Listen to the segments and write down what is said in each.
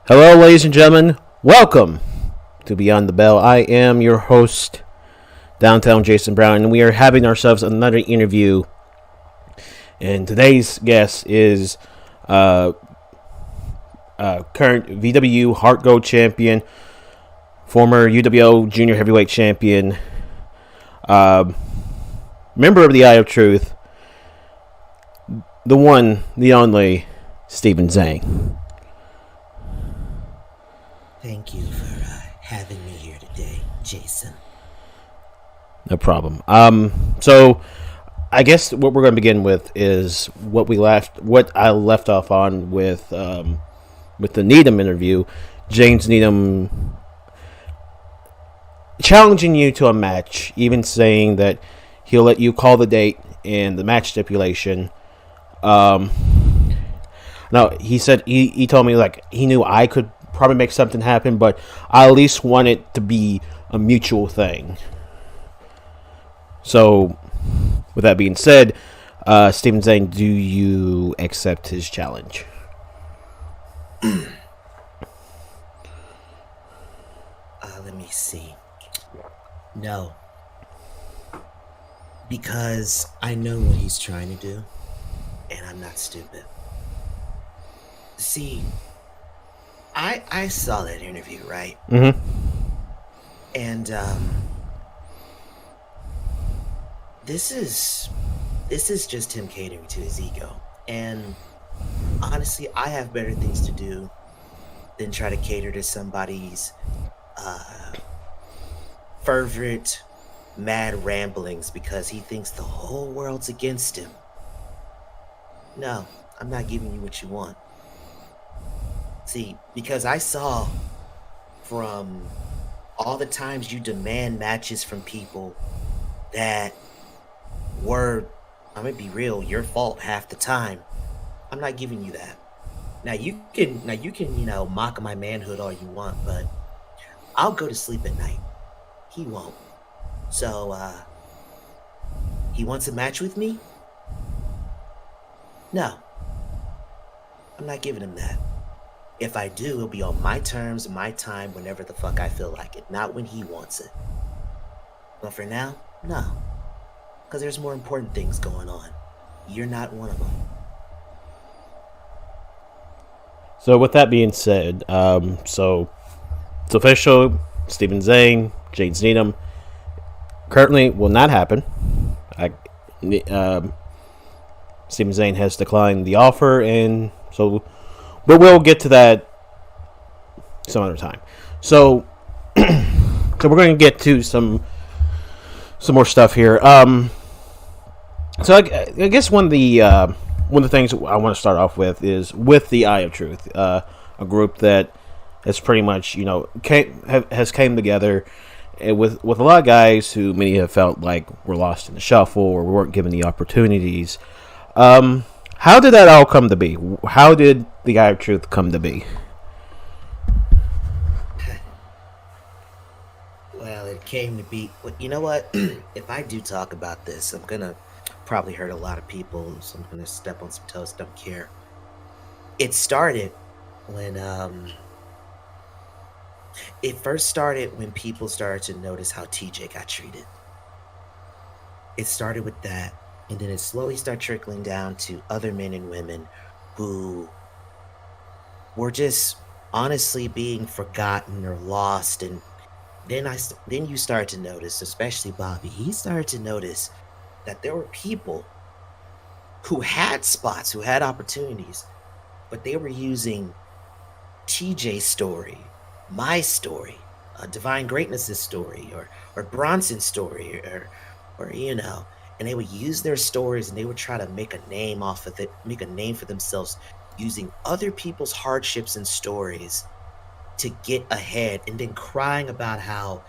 Hello, ladies and gentlemen. Welcome to Beyond the Bell. I am your host, Downtown Jason Brown, and we are having ourselves another interview. And today's guest is current VW Heart Gold champion, former UWO Junior Heavyweight champion, member of the Eye of Truth, the one, the only, Stephen Zayn. Thank you for having me here today, Jason. No problem. So I guess what we're going to begin with is what I left off on with the Needham interview. James Needham challenging you to a match, even saying that he'll let you call the date and the match stipulation. No, he said he told me like he knew I could probably make something happen, but I at least want it to be a mutual thing. So, with that being said, Stephen Zayn, do you accept his challenge? Let me see. No. Because I know what he's trying to do, and I'm not stupid. See, I saw that interview, right? Mm-hmm. And this is just him catering to his ego. And honestly, I have better things to do than try to cater to somebody's fervent, mad ramblings because he thinks the whole world's against him. No, I'm not giving you what you want. See, because I saw from all the times you demand matches from people that were, I'm gonna be real, your fault half the time. I'm not giving you that. Now you can, mock my manhood all you want, but I'll go to sleep at night. He won't. So, he wants a match with me? No. I'm not giving him that. If I do, it'll be on my terms, my time, whenever the fuck I feel like it, not when he wants it. But for now, no. Because there's more important things going on. You're not one of them. So, with that being said, so it's official. Stephen Zayn, James Needham, currently will not happen. Stephen Zayn has declined the offer, and so, but we'll get to that some other time. So, so we're going to get to some more stuff here. So I guess one of the things I want to start off with is with the Eye of Truth, a group that has pretty much has came together with a lot of guys who many have felt like were lost in the shuffle or weren't given the opportunities. How did that all come to be? How did the Eye of Truth come to be? Well, it came to be. You know what? If I do talk about this, I'm gonna probably hurt a lot of people, so I'm gonna step on some toes. Don't care. It started when it first started when people started to notice how TJ got treated. It started with that, and then it slowly started trickling down to other men and women who were just honestly being forgotten or lost. And then you start to notice, especially Bobby, he started to notice that there were people who had spots, who had opportunities, but they were using TJ's story, my story, Divine Greatness's story, or Bronson's story, or and they would use their stories and they would try to make a name off of it, make a name for themselves using other people's hardships and stories to get ahead, and then crying about how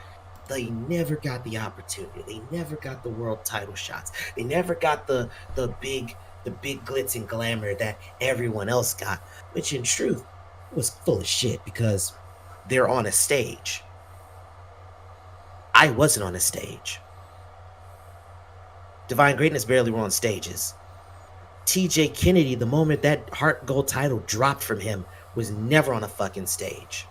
they never got the opportunity, they never got the world title shots, they never got the big glitz and glamour that everyone else got, which in truth was full of shit because they're on a stage. I wasn't on a stage. Divine Greatness barely were on stages. TJ Kennedy, the moment that Heart Gold title dropped from him, was never on a fucking stage.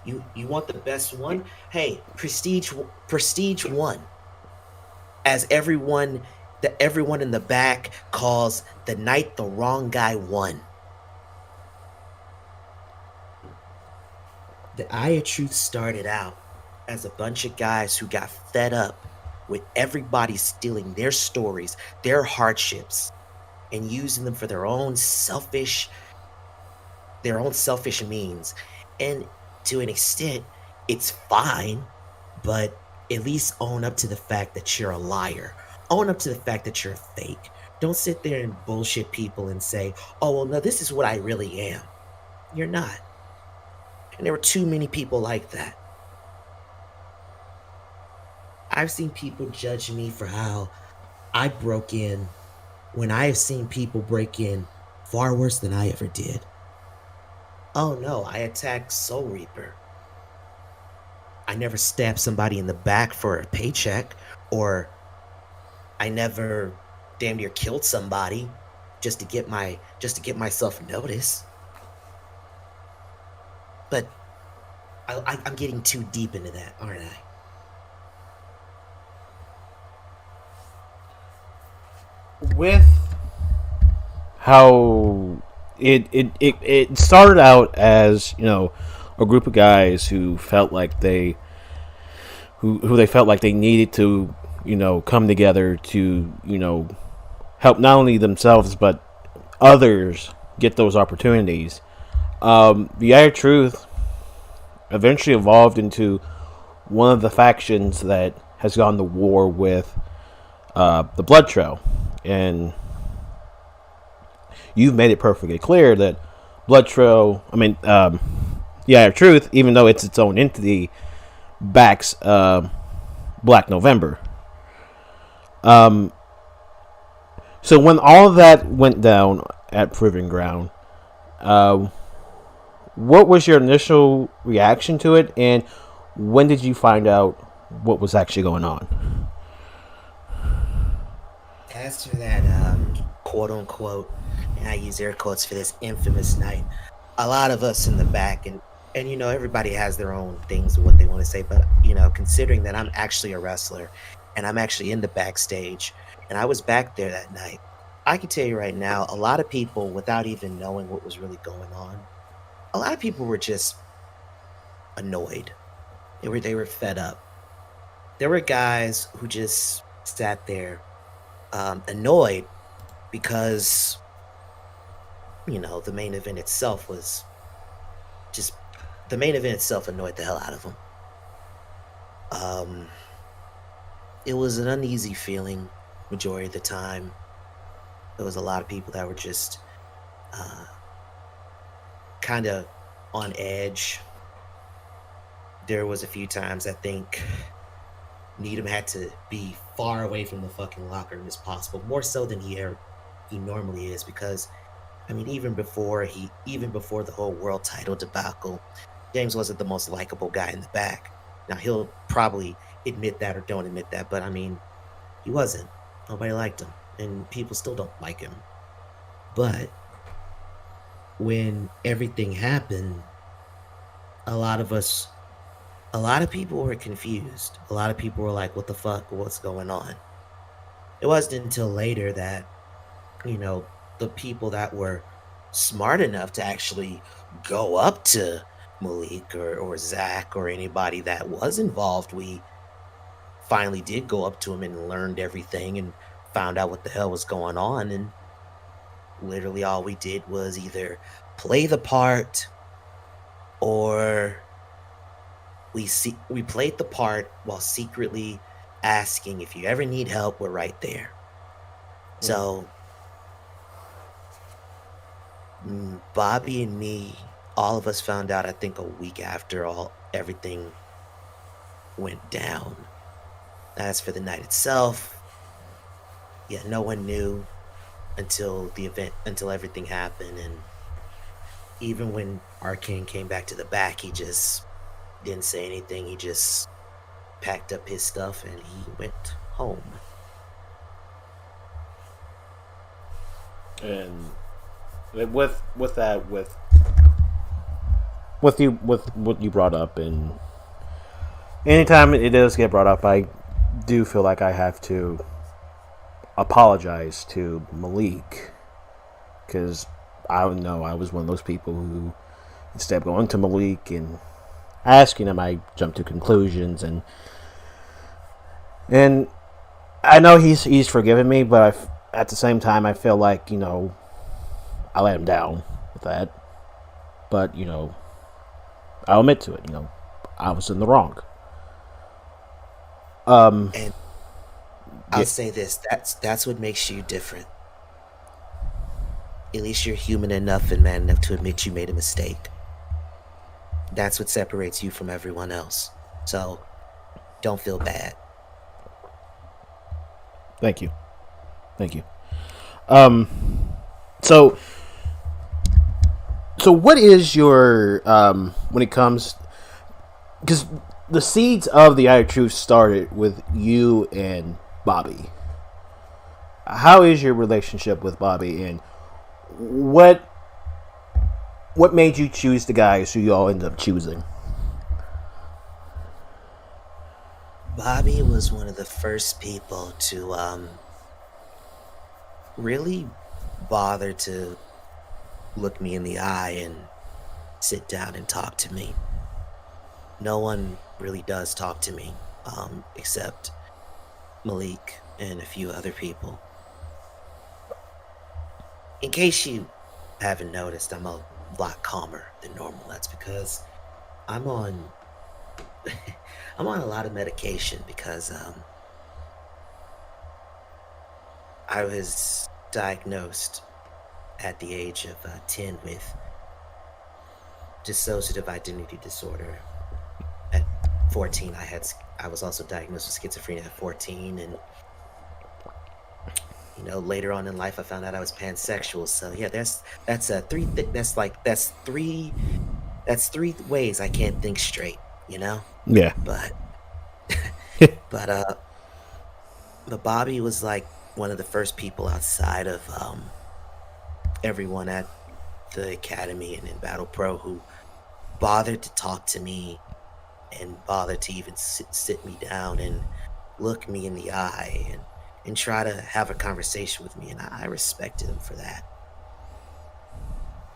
You want the best one? Hey, Prestige won. As everyone in the back calls the night the wrong guy won. The Eye of Truth started out as a bunch of guys who got fed up with everybody stealing their stories, their hardships, and using them for their own selfish means. And to an extent, it's fine, but at least own up to the fact that you're a liar. Own up to the fact that you're fake. Don't sit there and bullshit people and say, oh, well, no, this is what I really am. You're not. And there were too many people like that. I've seen people judge me for how I broke in when I have seen people break in far worse than I ever did. Oh no, I attacked Soul Reaper. I never stabbed somebody in the back for a paycheck, or I never damn near killed somebody just to get myself noticed. But I'm getting too deep into that, aren't I? With how it started out as, a group of guys who felt like who they felt like they needed to, come together to, help not only themselves but others get those opportunities. The Eye of Truth eventually evolved into one of the factions that has gone to war with the Blood Trail, and you've made it perfectly clear that Blood Trail, the Eye of Truth, even though it's its own entity, backs Black November. So when all of that went down at Proving Ground, what was your initial reaction to it, and when did you find out what was actually going on? As for that, quote unquote, and I use air quotes for this infamous night, a lot of us in the back, and everybody has their own things of what they want to say, but considering that I'm actually a wrestler and I'm actually in the backstage and I was back there that night, I can tell you right now, a lot of people, without even knowing what was really going on, a lot of people were just annoyed. They were fed up. There were guys who just sat there, annoyed because the main event itself annoyed the hell out of them. It was an uneasy feeling majority of the time. There was a lot of people that were just kind of on edge. There was a few times I think Needham had to be far away from the fucking locker room as possible, more so than he normally is, because even before the whole world title debacle, James wasn't the most likable guy in the back. Now he'll probably admit that or don't admit that, but he wasn't. Nobody liked him, and people still don't like him. But when everything happened, a lot of people were confused. A lot of people were like, what the fuck? What's going on? It wasn't until later that, the people that were smart enough to actually go up to Malik or Zach or anybody that was involved, we finally did go up to him and learned everything and found out what the hell was going on. And literally all we did was either play the part, or we played the part while secretly asking, if you ever need help, we're right there. So Bobby and me, all of us found out, I think, a week after everything went down. As for the night itself, no one knew until everything happened. And even when Arcane came back to the back, he just didn't say anything. He just packed up his stuff and he went home. And with that with what you brought up, and anytime it does get brought up, I do feel like I have to apologize to Malik because I know I was one of those people who, instead of going to Malik and asking him, I jumped to conclusions, and I know he's forgiven me, but at the same time I feel like I let him down with that. But I'll admit to it. I was in the wrong. And I'll say this: that's what makes you different. At least you're human enough and man enough to admit you made a mistake. That's what separates you from everyone else. So don't feel bad. Thank you. Um, so what is your when it comes, because the seeds of the Eye of Truth started with you and Bobby. How is your relationship with Bobby, and what made you choose the guys who you all ended up choosing? Bobby was one of the first people to really bother to look me in the eye and sit down and talk to me. No one really does talk to me except Malik and a few other people. In case you haven't noticed, I'm a lot calmer than normal. That's because I'm on I'm on a lot of medication because I was diagnosed at the age of 10 with dissociative identity disorder. At 14, I was also diagnosed with schizophrenia at 14, and later on in life I found out I was pansexual. So yeah, that's three ways I can't think straight. Yeah. But but Bobby was like one of the first people outside of everyone at the academy and in Battle Pro who bothered to talk to me and bothered to even sit me down and look me in the eye and try to have a conversation with me, and I respected him for that.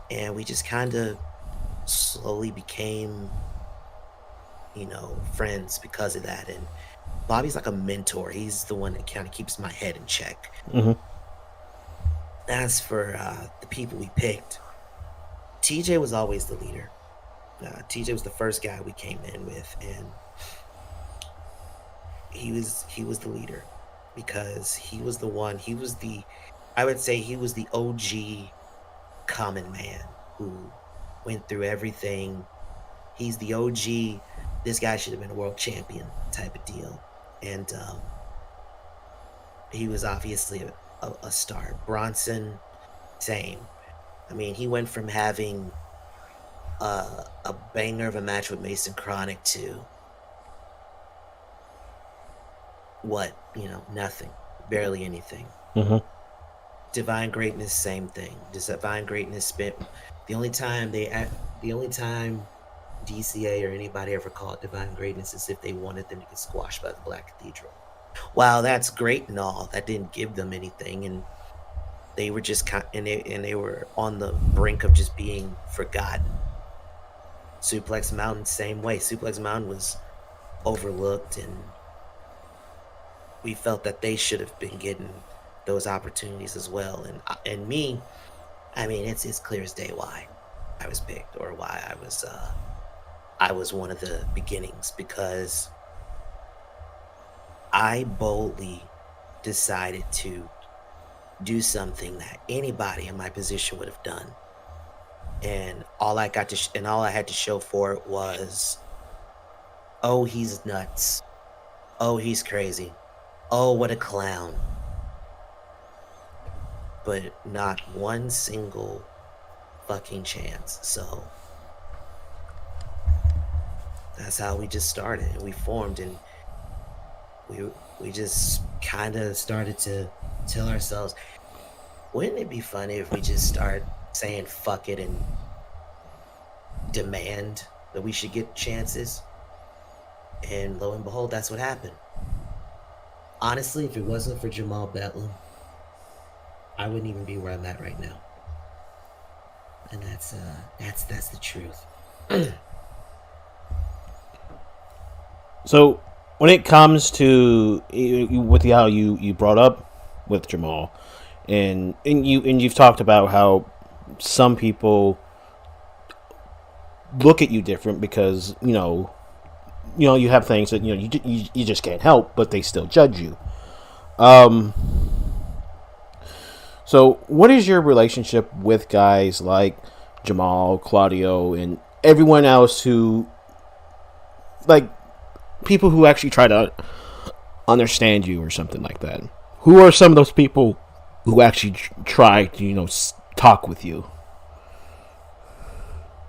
And we just kind of slowly became friends because of that. And Bobby's like a mentor. He's the one that kind of keeps my head in check. Mm-hmm. As for the people we picked, TJ was always the leader. TJ was the first guy we came in with, and he was the leader because he was the one. I would say he was the OG common man who went through everything. He's the OG. This guy should have been a world champion type of deal, and he was obviously a star. Bronson, same. I mean, he went from having a banger of a match with Mason Chronic to what? Nothing, barely anything. Mm-hmm. Divine Greatness, same thing. Divine Greatness spent the only time DCA or anybody ever called Divine Greatness is if they wanted them to get squashed by the Black Cathedral. While that's great and all, that didn't give them anything, and they were just they were on the brink of just being forgotten. Suplex Mountain, same way. Suplex Mountain was overlooked, and we felt that they should have been getting those opportunities as well. And me, I mean, it's clear as day why I was picked, or why I was one of the beginnings, because I boldly decided to do something that anybody in my position would have done, and all I had to show for it was, oh, he's nuts, oh, he's crazy, oh, what a clown. But not one single fucking chance. So that's how we just started, and we formed, and we just kind of started to tell ourselves, wouldn't it be funny if we just start saying fuck it and demand that we should get chances. And lo and behold, that's what happened. Honestly, if it wasn't for Jamal Bedlam, I wouldn't even be where I'm at right now. And that's the truth. So when it comes to with how you brought up with Jamal, and you've talked about how some people look at you different because you have things that you just can't help, but they still judge you. Um, so what is your relationship with guys like Jamal, Claudio, and everyone else who like people who actually try to understand you or something like that? Who are some of those people who actually try to talk with you?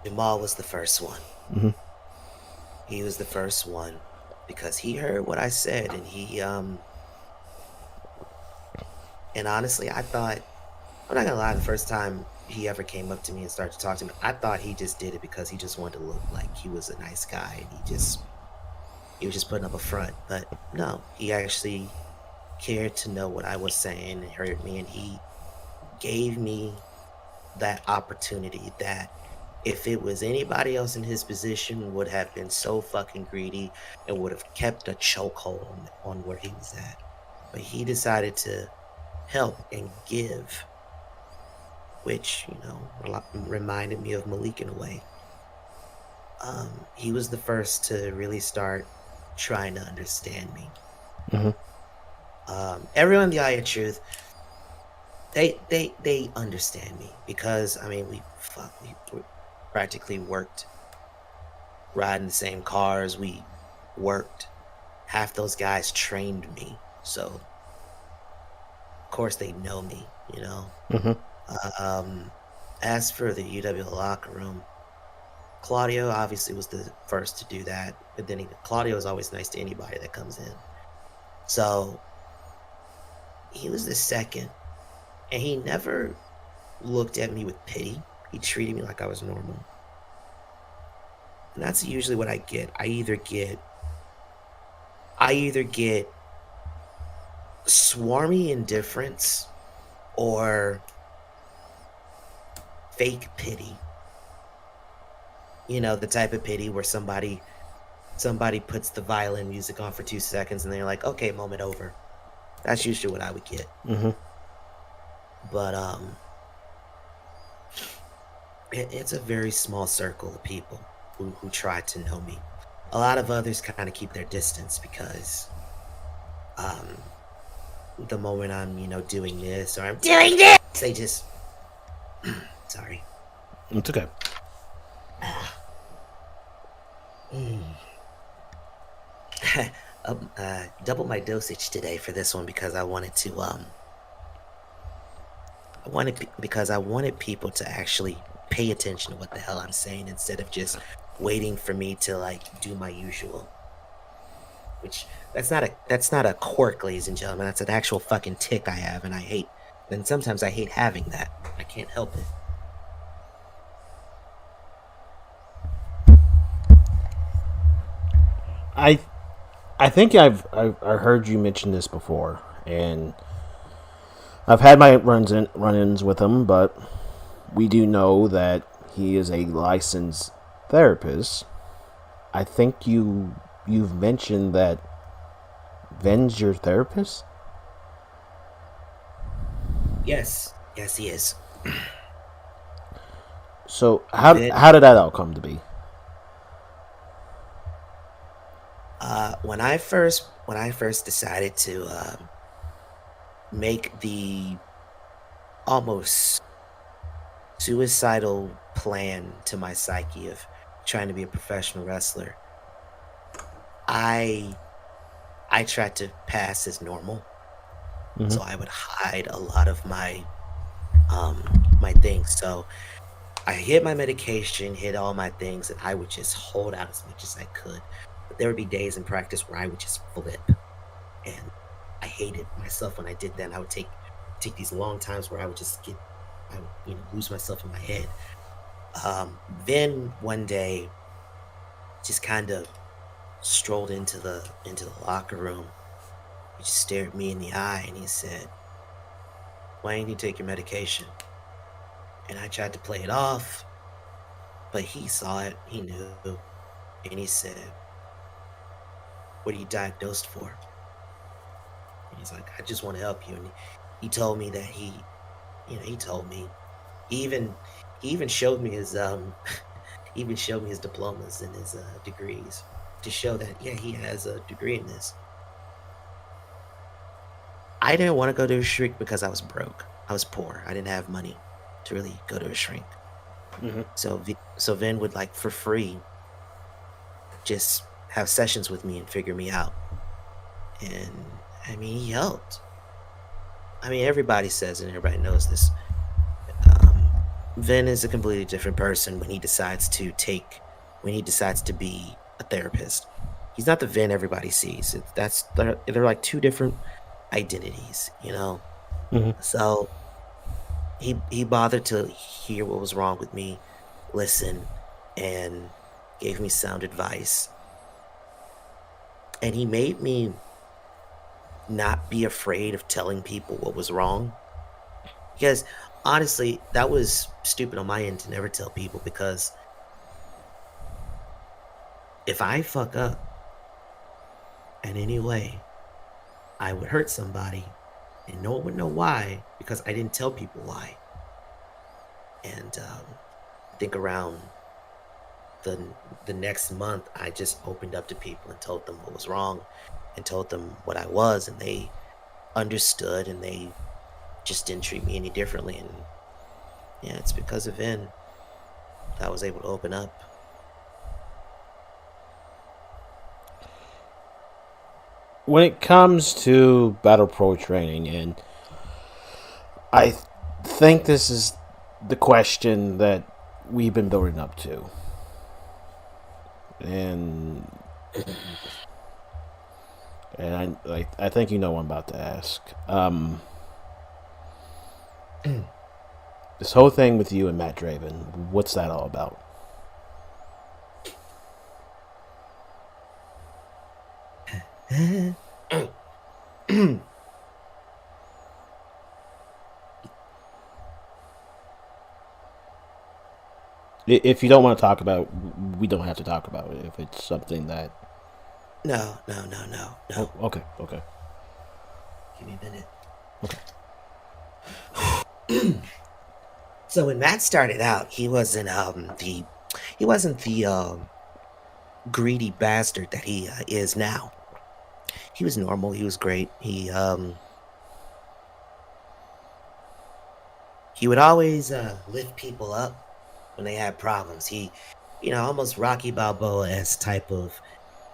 Jamal was the first one. Mm-hmm. He was the first one because he heard what I said, and and honestly, I thought, I'm not gonna lie, the first time he ever came up to me and started to talk to me, I thought he just did it because he just wanted to look like he was a nice guy, and he was just putting up a front. But no, he actually cared to know what I was saying and heard me, and he gave me that opportunity that if it was anybody else in his position would have been so fucking greedy and would have kept a chokehold on where he was at. But he decided to help and give, which reminded me of Malik in a way. He was the first to really start trying to understand me. Mm-hmm. Everyone in the Eye of Truth, they understand me because I mean we practically worked riding the same cars. We worked. Half those guys trained me, so of course they know me. Mm-hmm. As for the UW locker room, Claudio obviously was the first to do that, but then Claudio is always nice to anybody that comes in. So he was the second, and he never looked at me with pity. He treated me like I was normal. And that's usually what I get. I either get swarmy indifference or fake pity. The type of pity where somebody puts the violin music on for 2 seconds and they're like, okay, moment over. That's usually what I would get. Mm-hmm. But it's a very small circle of people who try to know me. A lot of others kind of keep their distance because the moment I'm doing this or I'm doing this, they just sorry, It's okay. Double my dosage today for this one because I wanted people to actually pay attention to what the hell I'm saying instead of just waiting for me to do my usual. Which that's not a quirk, ladies and gentlemen. That's an actual fucking tick I have, and I hate. And sometimes I hate having that. I can't help it. I think I've heard you mention this before, and I've had my run-ins with him, but we do know that he is a licensed therapist. I think you've mentioned that Ven's your therapist? Yes, he is. So how did that all come to be? When I first decided to make the almost suicidal plan to my psyche of trying to be a professional wrestler, I tried to pass as normal. Mm-hmm. So I would hide a lot of my my things. So I hid my medication, hid all my things, and I would just hold out as much as I could. But there would be days in practice where I would just flip, and I hated myself when I did that. And I would take these long times where I would just get I would, lose myself in my head. Then one day, just kind of strolled into the locker room. He just stared me in the eye and he said, "Why didn't you take your medication?" And I tried to play it off, but he saw it. He knew, and he said, "What are you diagnosed for?" And he's like, "I just want to help you." And he told me that he told me he even showed me his he even showed me his diplomas and his degrees to show that yeah, he has a degree in this. I didn't want to go to a shrink because I was broke. I was poor. I didn't have money to really go to a shrink. Mm-hmm. So Vin would like for free just have sessions with me and figure me out. And I mean, he helped. I mean, everybody says and everybody knows this. Um, Vin is a completely different person when he decides to be a therapist. He's not the Vin everybody sees. They're like two different identities. Mm-hmm. So he bothered to hear what was wrong with me, listen, and gave me sound advice. And he made me not be afraid of telling people what was wrong. Because honestly, that was stupid on my end to never tell people because if I fuck up in any way, I would hurt somebody and no one would know why because I didn't tell people why. And I think around the next month, I just opened up to people and told them what was wrong and told them what I was, and they understood and they just didn't treat me any differently. And yeah, it's because of Vin that I was able to open up. When it comes to Battle Pro training, and I think this is the question that we've been building up to, and I think you know what I'm about to ask. This whole thing with you and Matt Draven, what's that all about? If you don't want to talk about it, we don't have to talk about it. If it's something that... No, no, no, no, Oh, no. okay, okay. Give me a minute. Okay. So when Matt started out, he wasn't the greedy bastard that he is now. He was normal. He was great. He would always lift people up when they had problems. Almost Rocky Balboa as type of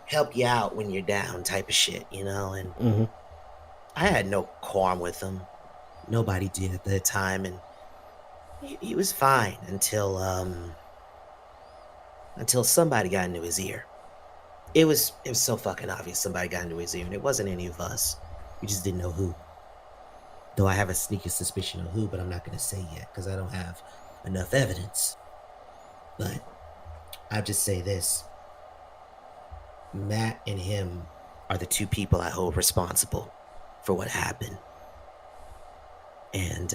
help you out when you're down type of shit. And Mm-hmm. I had no qualm with him. Nobody did at that time, and he was fine until somebody got into his ear. It was so fucking obvious somebody got into his ear, and it wasn't any of us. We just didn't know who. Though I have a sneaky suspicion of who, but I'm not going to say yet because I don't have enough evidence. But I'll just say this: Matt and him are the two people I hold responsible for what happened, and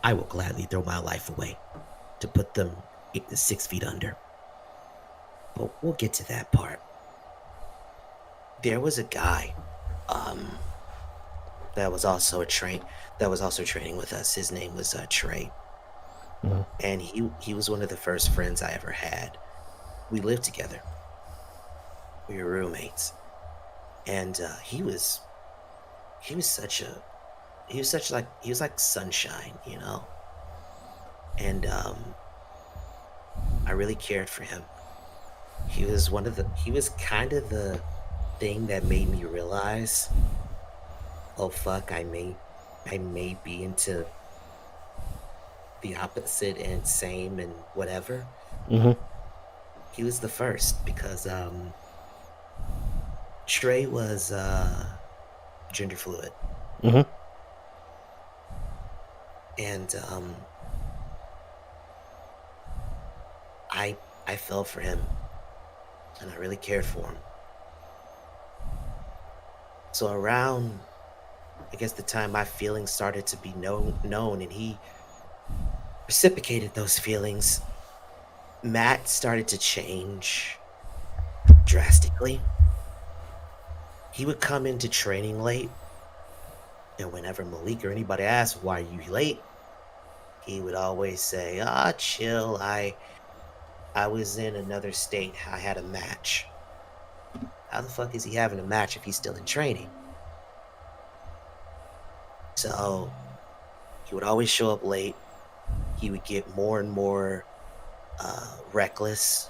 I will gladly throw my life away to put them 6 feet under. But we'll get to that part. There was a guy um, that was also training with us. His name was Trey, Mm-hmm. and he was one of the first friends I ever had. We lived together. We were roommates, and he was like sunshine. And I really cared for him. He was kind of the thing that made me realize, oh fuck, I may be into the opposite and same and whatever. Mm-hmm. He was the first because Trey was gender fluid, Mm-hmm. and I fell for him, and I really cared for him. So around, I guess, the time my feelings started to be known, and he reciprocated those feelings, Matt started to change drastically. He would come into training late, and whenever Malik or anybody asked, "Why are you late?" he would always say, "Ah, chill. I was in another state. I had a match." How the fuck is he having a match if he's still in training? So he would always show up late. He would get more and more reckless.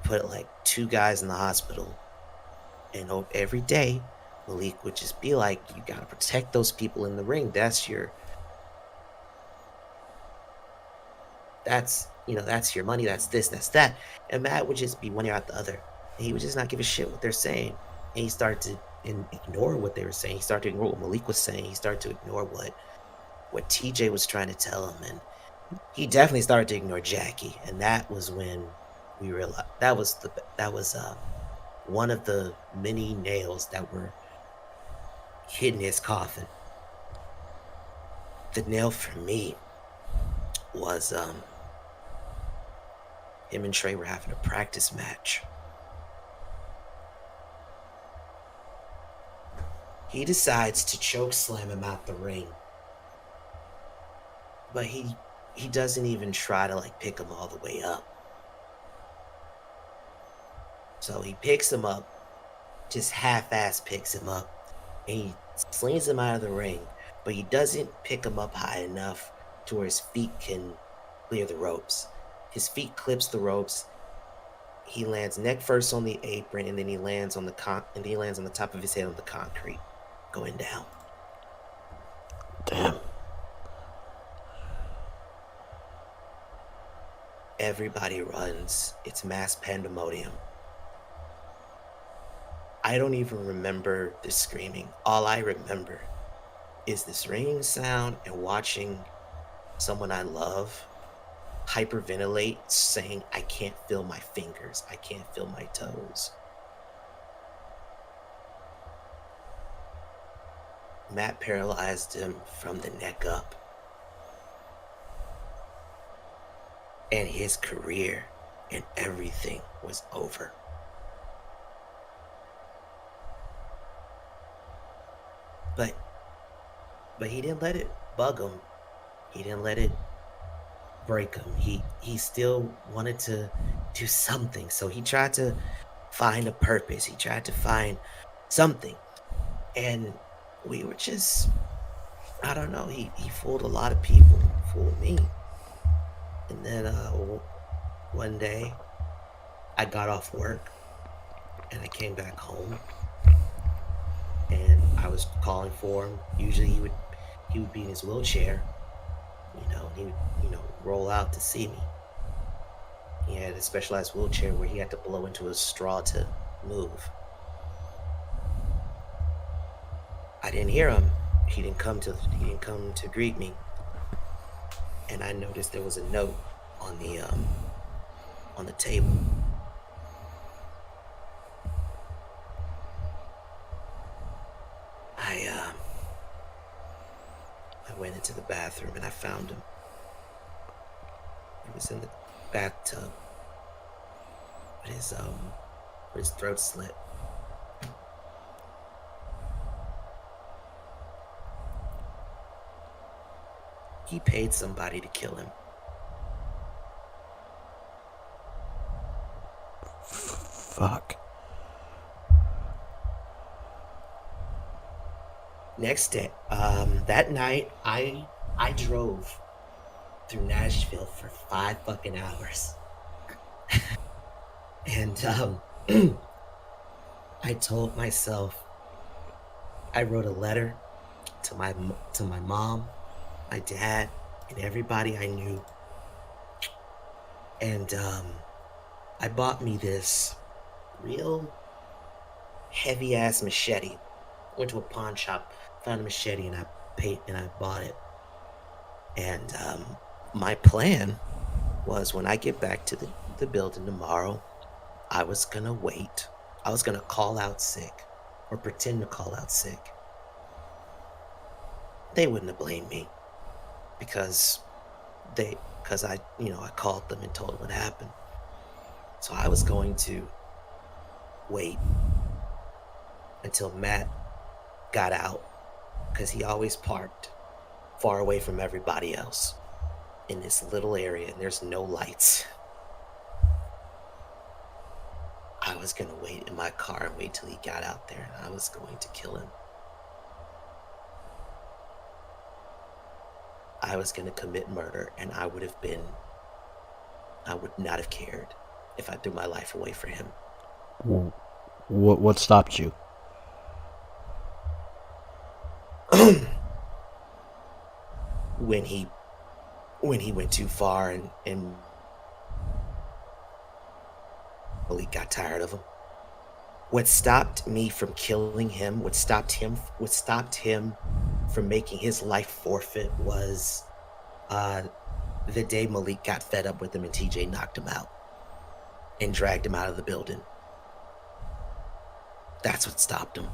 Put like 2 guys in the hospital, and every day Malik would just be like, "You gotta protect those people in the ring. That's your money. That's this, that's that." And Matt would just be one ear out the other, and he would just not give a shit what they're saying. And he started to ignore what they were saying. He started to ignore what Malik was saying. He started to ignore what TJ was trying to tell him, and he definitely started to ignore Jackie. And that was when we realized that was one of the many nails that were hitting his coffin. The nail for me was him and Trey were having a practice match. He decides to choke slam him out the ring, but he doesn't even try to like pick him all the way up. So he picks him up, just half-ass picks him up, and he slings him out of the ring, but he doesn't pick him up high enough to where his feet can clear the ropes. His feet clips the ropes. He lands neck first on the apron, and then he lands on the top of his head on the concrete, going down. Damn. Everybody runs. It's mass pandemonium. I don't even remember the screaming. All I remember is this ringing sound and watching someone I love hyperventilate, saying, "I can't feel my fingers. I can't feel my toes." Matt paralyzed him from the neck up, and his career and everything was over. But he didn't let it bug him. He didn't let it break him. He still wanted to do something. So he tried to find a purpose. He tried to find something. And we were just, I don't know, he fooled a lot of people, fooled me. And then one day I got off work and I came back home, and I was calling for him. Usually he would be in his wheelchair, and he would, roll out to see me. He had a specialized wheelchair where he had to blow into a straw to move. I didn't hear him. He didn't come to greet me. And I noticed there was a note on the table. I went into the bathroom and I found him. He was in the bathtub with his throat slit. He paid somebody to kill him. Fuck. Next day, that night, I drove through Nashville for 5 fucking hours. And I told myself, I wrote a letter to my mom, my dad, and everybody I knew. And I bought me this real heavy ass machete. Went to a pawn shop, found a machete, and I bought it. And my plan was when I get back to the building tomorrow, I was gonna wait. I was gonna call out sick or pretend to call out sick. They wouldn't have blamed me because I called them and told them what happened. So I was going to wait until Matt got out because he always parked far away from everybody else in this little area and there's no lights. I was going to wait in my car and wait till he got out there and I was going to kill him. I was going to commit murder and I would not have cared if I threw my life away for him. What stopped you? When he went too far and Malik got tired of him. What stopped me from killing him, what stopped him from making his life forfeit was the day Malik got fed up with him and TJ knocked him out and dragged him out of the building. That's what stopped him.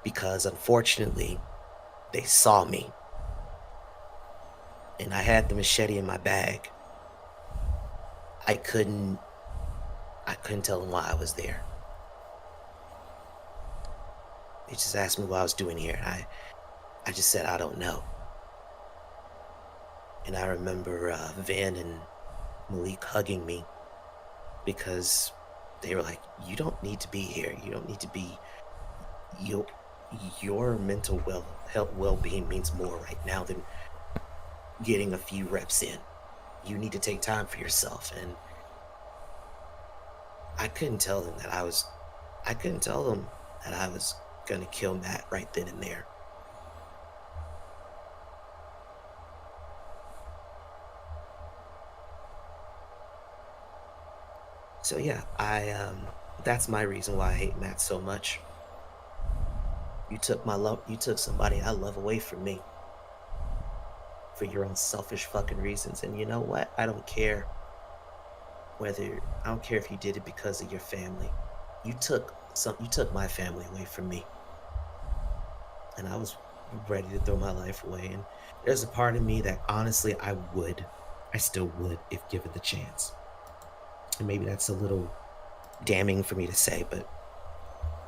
Because unfortunately, they saw me. And I had the machete in my bag. I couldn't tell them why I was there. They just asked me what I was doing here. And I just said, I don't know. And I remember Van and Malik hugging me because they were like, you don't need to be here. You don't need to be... Your mental well-being means more right now than getting a few reps in. You need to take time for yourself. And I couldn't tell them that I was gonna kill Matt right then and there. So yeah, that's my reason why I hate Matt so much. You took somebody I love away from me for your own selfish fucking reasons. And you know what? I don't care if you did it because of your family. You took my family away from me. And I was ready to throw my life away. And there's a part of me that honestly I still would if given the chance. And maybe that's a little damning for me to say, but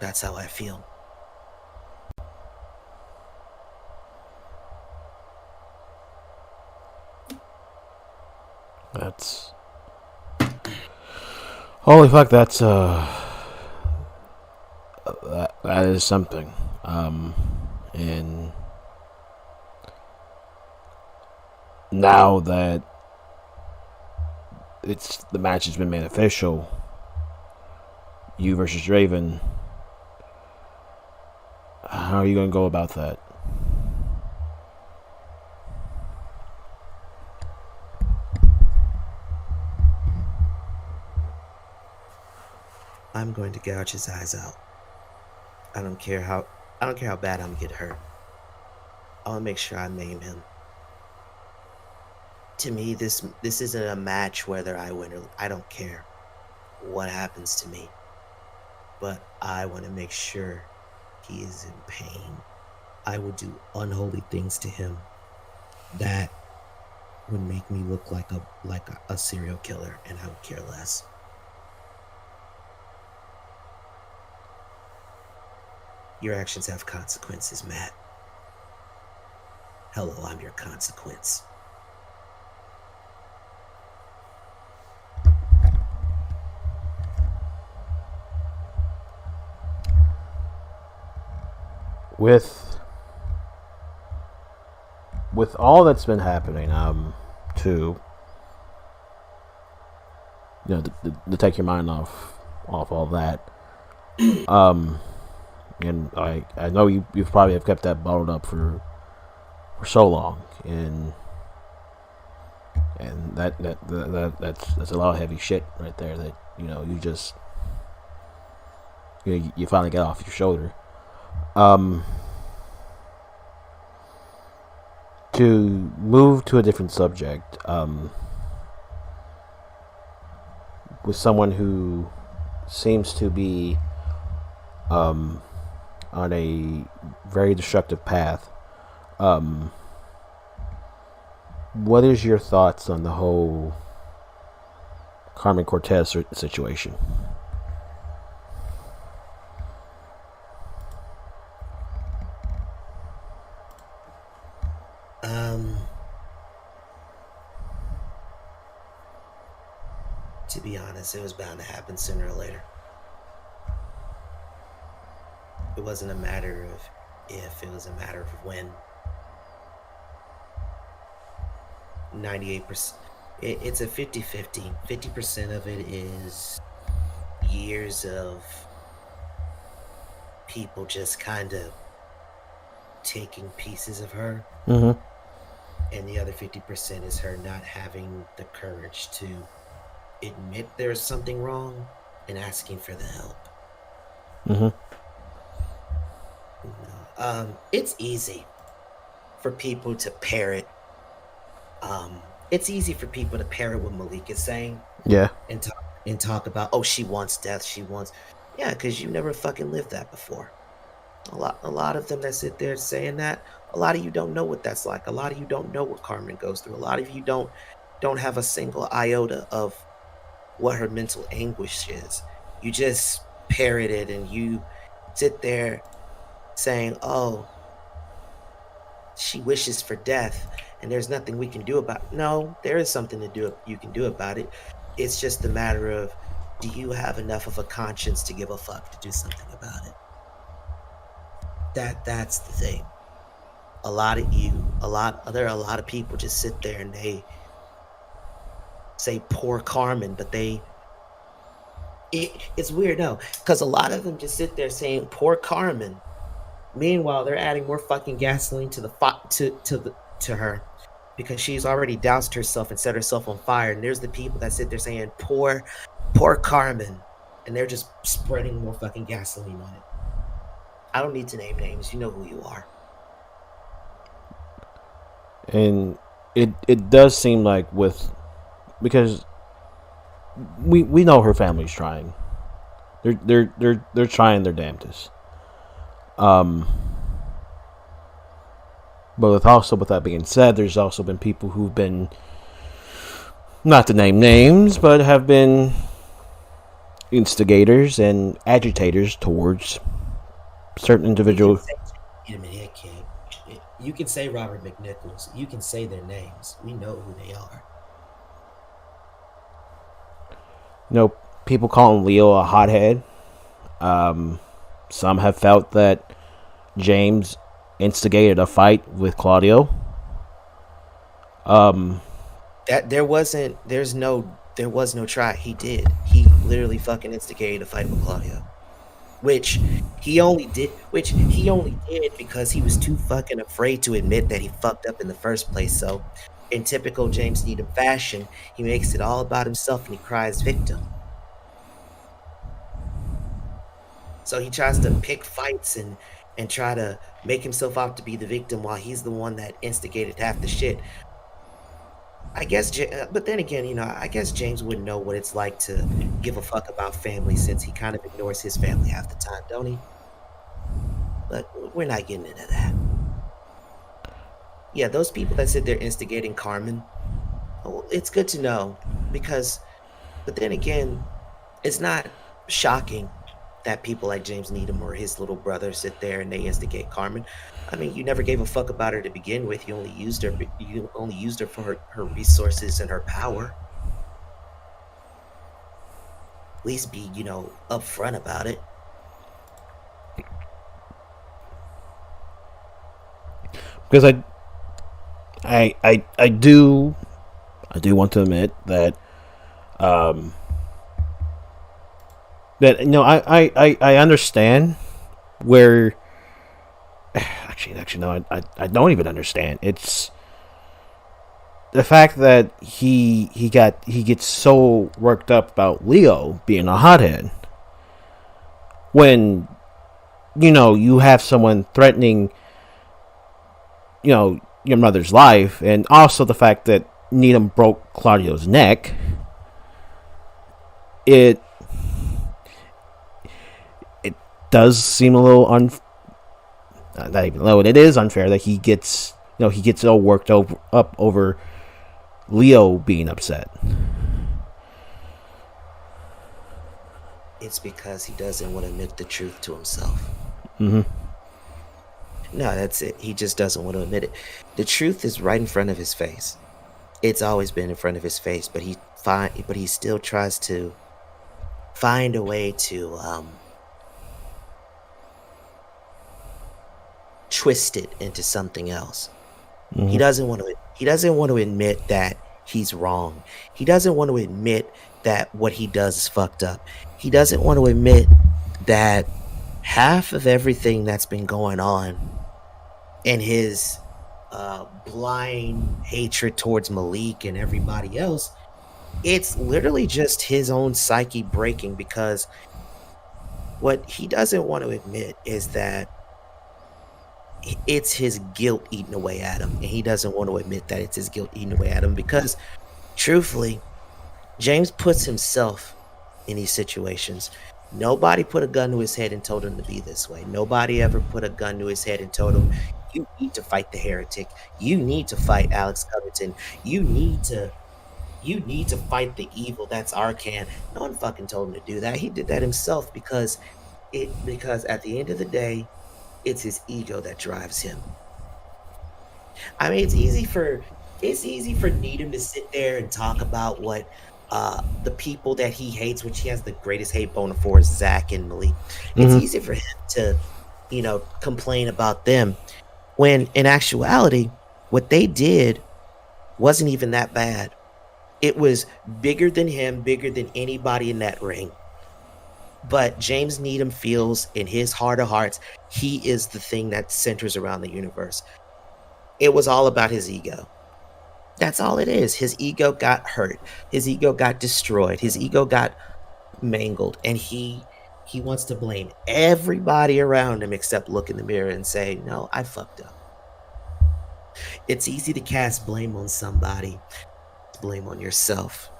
that's how I feel. That's... Holy fuck, that's, that is something. And now that the match has been made official, you versus Draven, how are you going to go about that? I'm going to gouge his eyes out. I don't care how bad I'm gonna get hurt. I want to make sure I maim him. To me, this isn't a match whether I win or I don't care what happens to me. But I want to make sure he is in pain. I would do unholy things to him that would make me look like a serial killer, and I would care less. Your actions have consequences, Matt. Hello, I'm your consequence. With all that's been happening, to to take your mind off all that, and I know you probably have kept that bottled up for so long, and that's a lot of heavy shit right there that you just you finally get off your shoulder. To move to a different subject, with someone who seems to be on a very destructive path. Um, what is your thoughts on the whole Carmen Cortez situation? To be honest, it was bound to happen sooner or later. It wasn't a matter of if, it was a matter of when. 98%. It's a 50-50. 50% of it is years of people just kind of taking pieces of her. Mm-hmm. And the other 50% is her not having the courage to admit there's something wrong and asking for the help. Mm-hmm. It's easy for people to parrot. It's easy for people to parrot what Malik is saying. Yeah. And talk about, oh, she wants death. She wants, yeah, because you never fucking lived that before. A lot of them that sit there saying that, a lot of you don't know what that's like. A lot of you don't know what Carmen goes through. A lot of you don't have a single iota of what her mental anguish is. You just parrot it and you sit there saying, oh, she wishes for death and there's nothing we can do about it. No, there is something you can do about it. It's just a matter of, do you have enough of a conscience to give a fuck to do something about it? That's the thing. There are a lot of people just sit there and they say poor Carmen, but it's weird, no, because a lot of them just sit there saying poor Carmen. Meanwhile, they're adding more fucking gasoline to her because she's already doused herself and set herself on fire. And there's the people that sit there saying poor Carmen, and they're just spreading more fucking gasoline on it. I don't need to name names. You know who you are. And it does seem like because we know her family's trying. They're trying their damnedest. But with that being said, there's also been people who've been, not to name names, but have been instigators and agitators towards certain individuals. You can say Robert McNichols. You can say their names. We know who they are. You know, people call Leo a hothead. Some have felt that James instigated a fight with Claudio. There was no try. He did. He literally fucking instigated a fight with Claudio. Which he only did because he was too fucking afraid to admit that he fucked up in the first place. So, in typical James Needham fashion, he makes it all about himself and he cries victim. So he tries to pick fights and try to make himself out to be the victim while he's the one that instigated half the shit. I guess, but then again, I guess James wouldn't know what it's like to give a fuck about family since he kind of ignores his family half the time, don't he? But we're not getting into that. Yeah, those people that sit there instigating Carmen, it's good to know but then again, it's not shocking that people like James Needham or his little brother sit there and they instigate Carmen. I mean, you never gave a fuck about her to begin with. You only used her for her resources and her power. At least be, upfront about it. Because I do want to admit that I understand where actually no, I don't even understand. It's the fact that he gets so worked up about Leo being a hothead when you have someone threatening your mother's life, and also the fact that Needham broke Claudio's neck. it does seem a little not even low. It is unfair that he gets all worked up over Leo being upset. It's because he doesn't want to admit the truth to himself. Mm-hmm. No, that's it. He just doesn't want to admit it. The truth is right in front of his face. It's always been in front of his face, but he still tries to find a way to twist it into something else. Mm-hmm. He doesn't want to admit that he's wrong. He doesn't want to admit that what he does is fucked up. He doesn't want to admit that half of everything that's been going on and his blind hatred towards Malik and everybody else, it's literally just his own psyche breaking, because what he doesn't want to admit is that it's his guilt eating away at him, and he doesn't want to admit that it's his guilt eating away at him, because truthfully, James puts himself in these situations. Nobody put a gun to his head and told him to be this way. Nobody ever put a gun to his head and told him, you need to fight the heretic. You need to fight Alex Covington. You need to fight the evil that's Arcan. No one fucking told him to do that. He did that himself because at the end of the day, it's his ego that drives him. I mean, it's easy for Needham to sit there and talk about what the people that he hates, which he has the greatest hate bone for, is Zach and Malik. It's easy for him to, complain about them, when in actuality, what they did wasn't even that bad. It was bigger than him, bigger than anybody in that ring. But James Needham feels in his heart of hearts, he is the thing that centers around the universe. It was all about his ego. That's all it is. His ego got hurt. His ego got destroyed. His ego got mangled. And he wants to blame everybody around him except look in the mirror and say, no, I fucked up. It's easy to cast blame on somebody. Blame on yourself.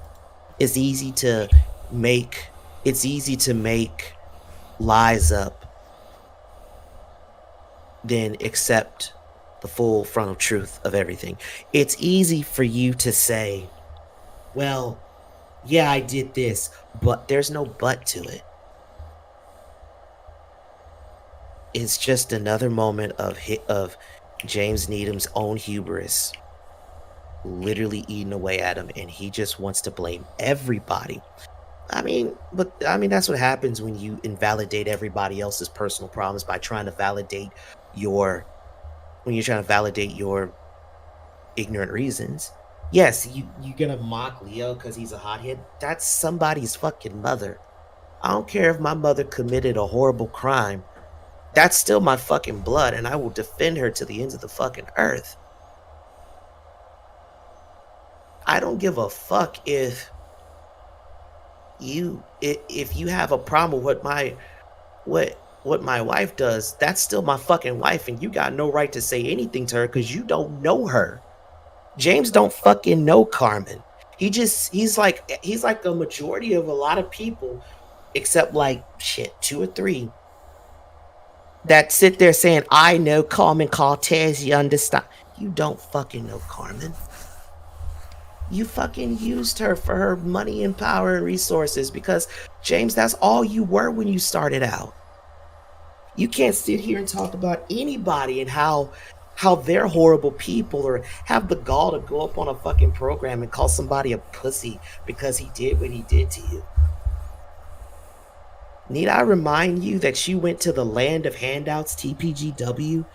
It's easy to make lies up than accept the full frontal truth of everything. It's easy for you to say, well, yeah, I did this, but there's no but to it. It's just another moment of James Needham's own hubris literally eating away at him, and he just wants to blame everybody. I mean, that's what happens when you invalidate everybody else's personal problems by trying to validate your ignorant reasons. Yes, you're gonna mock Leo because he's a hothead. That's somebody's fucking mother. I don't care if my mother committed a horrible crime. That's still my fucking blood, and I will defend her to the ends of the fucking earth. I don't give a fuck if you have a problem with what my wife does. That's still my fucking wife, and you got no right to say anything to her because you don't know her. James don't fucking know Carmen. He's like a majority of a lot of people, except like 2 or 3 that sit there saying, I know Carmen Cortez, you understand? You don't fucking know Carmen. You fucking used her for her money and power and resources, because, James, that's all you were when you started out. You can't sit here and talk about anybody and how they're horrible people, or have the gall to go up on a fucking program and call somebody a pussy because he did what he did to you. Need I remind you that you went to the land of handouts, TPGW,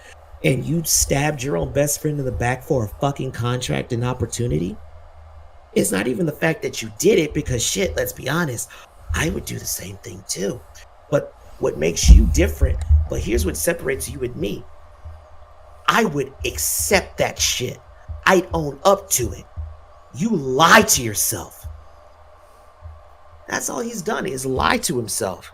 and you stabbed your own best friend in the back for a fucking contract and opportunity? It's not even the fact that you did it, because shit, let's be honest, I would do the same thing too. But what makes you different, but here's what separates you and me. I would accept that shit. I'd own up to it. You lie to yourself. That's all he's done, is lie to himself.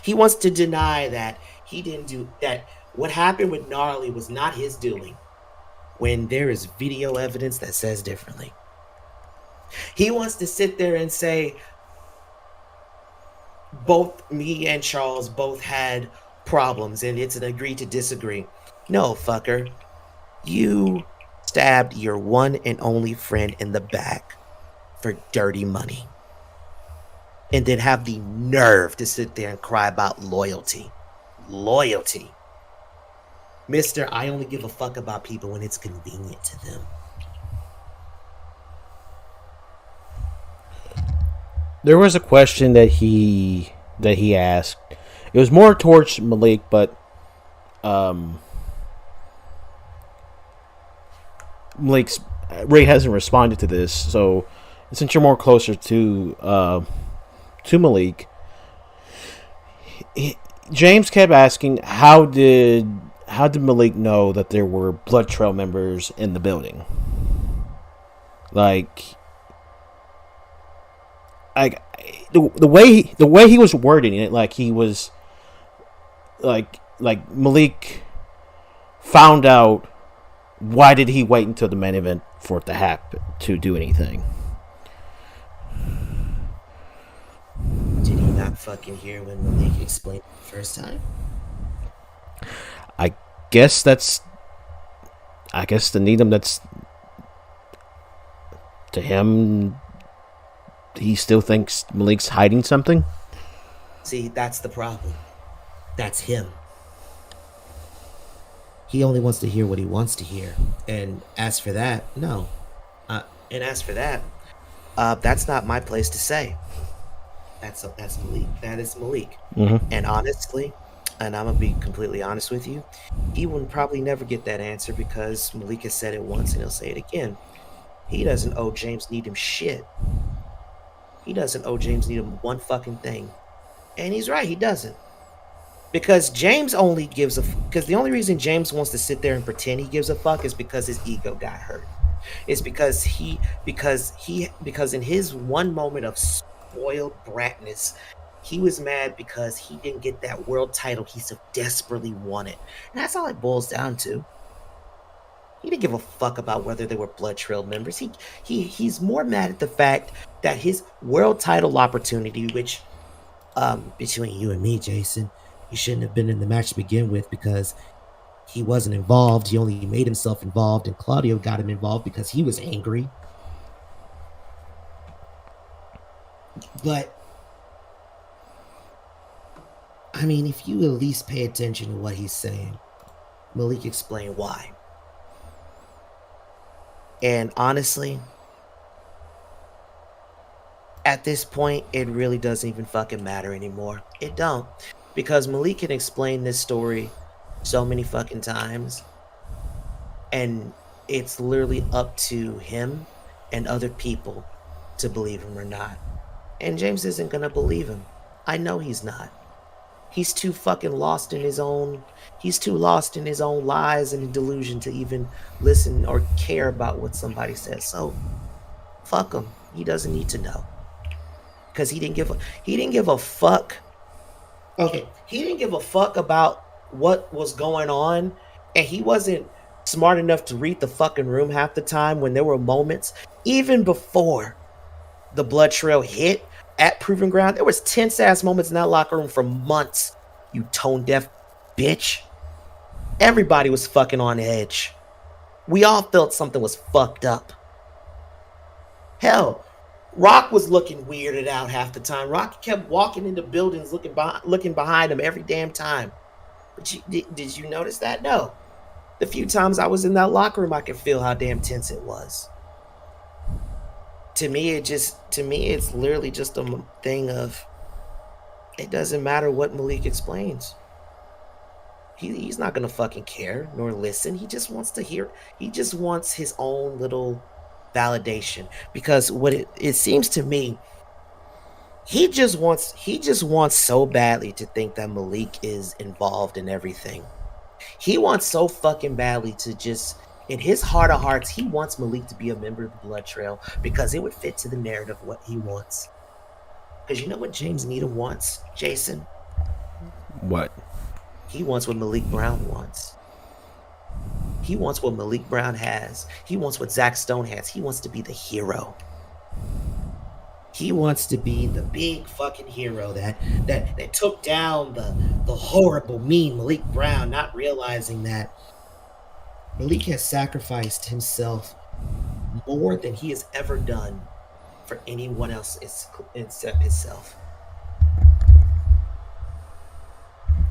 He wants to deny that he didn't do that. What happened with Gnarly was not his doing, when there is video evidence that says differently. He wants to sit there and say, both me and Charles both had problems, and it's an agree to disagree. No, fucker. You stabbed your one and only friend in the back for dirty money. And then have the nerve to sit there and cry about loyalty. Loyalty. Mister, I only give a fuck about people when it's convenient to them. There was a question that he asked. It was more towards Malik, but Malik's Ray hasn't responded to this. So since you're more closer to Malik, James kept asking how did Malik know that there were Blood Trail members in the building? Like the way he was wording it, like he was like Malik found out. Why did he wait until the main event for it to happen to do anything? Did he not fucking hear when Malik explained it the first time? I guess that's. I guess to Needham, that's to him. He still thinks Malik's hiding something. See, that's the problem. That's him. He only wants to hear what he wants to hear. And as for that, no. That's not my place to say. That's Malik. That is Malik. Mm-hmm. And honestly, and I'm gonna be completely honest with you, he will probably never get that answer because Malik has said it once and he'll say it again. He doesn't owe James Needham shit. He doesn't owe James Needham one fucking thing. And he's right, he doesn't. Because James only gives a because the only reason James wants to sit there and pretend he gives a fuck is because his ego got hurt. It's because in his one moment of spoiled bratness, he was mad because he didn't get that world title he so desperately wanted. And that's all it boils down to. He didn't give a fuck about whether they were Blood Trail members. He's more mad at the fact that his world title opportunity, which between you and me, Jason, he shouldn't have been in the match to begin with because he wasn't involved. He only made himself involved, and Claudio got him involved because he was angry. But, I mean, if you at least pay attention to what he's saying, Malik explained why. And honestly, at this point, it really doesn't even fucking matter anymore. It don't. Because Malik can explain this story so many fucking times, and it's literally up to him and other people to believe him or not. And James isn't gonna believe him. I know he's not. He's too fucking lost in his own. He's too lost in his own lies and delusion to even listen or care about what somebody says. So, fuck him. He doesn't need to know. Because he didn't give a fuck. Okay, he didn't give a fuck about what was going on, and he wasn't smart enough to read the fucking room half the time when there were moments, even before the Blood Trail hit at Proving Ground, there was tense ass moments in that locker room for months, you tone deaf bitch. Everybody was fucking on edge. We all felt something was fucked up. Hell, Rock was looking weirded out half the time. Rock kept walking into buildings looking behind him every damn time. But did you notice that? No. The few times I was in that locker room, I could feel how damn tense it was. To me, it's literally just a thing of, it doesn't matter what Malik explains. He's not gonna fucking care nor listen. He just wants to hear. He just wants his own little validation, because what it seems to me, he just wants so badly to think that Malik is involved in everything. He wants so fucking badly to just, in his heart of hearts, he wants Malik to be a member of the Blood Trail because it would fit to the narrative of what he wants. Because you know what James Needham wants, Jason? What? He wants what Malik Brown wants. He wants what Malik Brown has. He wants what Zach Stone has. He wants to be the hero. He wants to be the big fucking hero that took down the horrible, mean Malik Brown, not realizing that Malik has sacrificed himself more than he has ever done for anyone else except himself.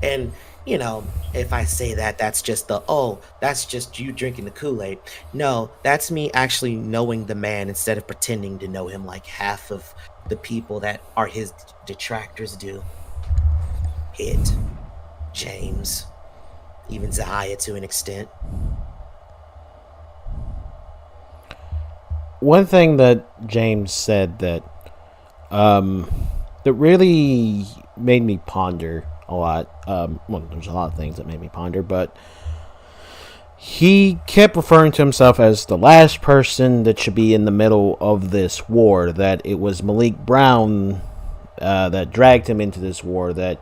And if I say that, that's just that's just you drinking the Kool-Aid. No, that's me actually knowing the man instead of pretending to know him like half of the people that are his detractors do. Hit, James, even Zahaya to an extent. One thing that James said that that really made me ponder a lot. Well, there's a lot of things that made me ponder, but he kept referring to himself as the last person that should be in the middle of this war. That it was Malik Brown that dragged him into this war. That